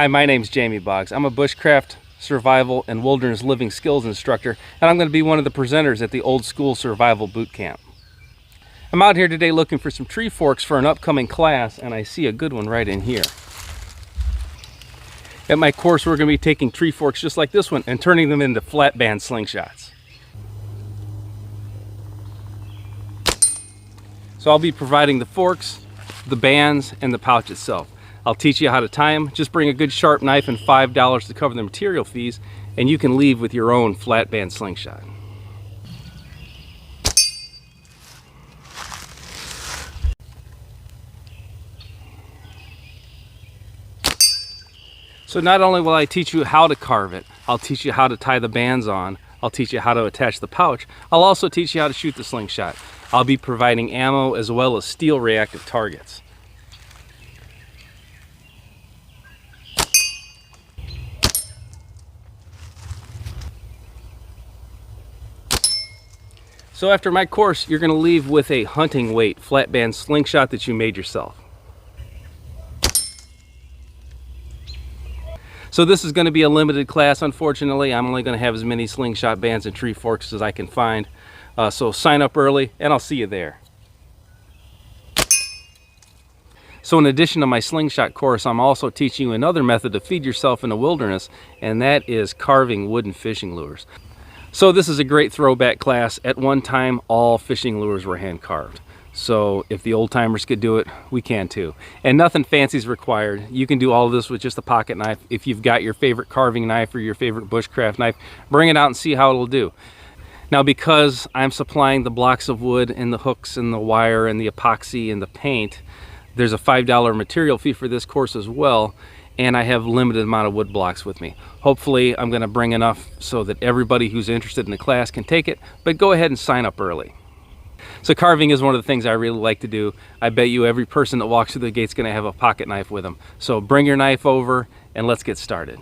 Hi, my name's Jamie Boggs. I'm a bushcraft, survival, and wilderness living skills instructor, and I'm going to be one of the presenters at the Old School Survival Boot Camp. I'm out here today looking for some tree forks for an upcoming class, and I see a good one right in here. At my course, we're going to be taking tree forks just like this one and turning them into flat band slingshots. So I'll be providing the forks, the bands, and the pouch itself. I'll teach you how to tie them. Just bring a good sharp knife and $5 to cover the material fees, and you can leave with your own flat band slingshot. So not only will I teach you how to carve it, I'll teach you how to tie the bands on, I'll teach you how to attach the pouch, I'll also teach you how to shoot the slingshot. I'll be providing ammo as well as steel reactive targets. So after my course, you're going to leave with a hunting weight flat band slingshot that you made yourself. So this is going to be a limited class, unfortunately. I'm only going to have as many slingshot bands and tree forks as I can find. So sign up early and I'll see you there. So in addition to my slingshot course, I'm also teaching you another method to feed yourself in the wilderness, and that is carving wooden fishing lures. So this is a great throwback class. At one time, all fishing lures were hand carved. So if the old timers could do it, we can too. And nothing fancy is required. You can do all of this with just a pocket knife. If you've got your favorite carving knife or your favorite bushcraft knife, bring it out and see how it'll do. Now, because I'm supplying the blocks of wood and the hooks and the wire and the epoxy and the paint, there's a $5 material fee for this course as well. And I have limited amount of wood blocks with me. Hopefully I'm going to bring enough so that everybody who's interested in the class can take it, but go ahead and sign up early. So carving is one of the things I really like to do. I bet you every person that walks through the gate's going to have a pocket knife with them. So bring your knife over and let's get started.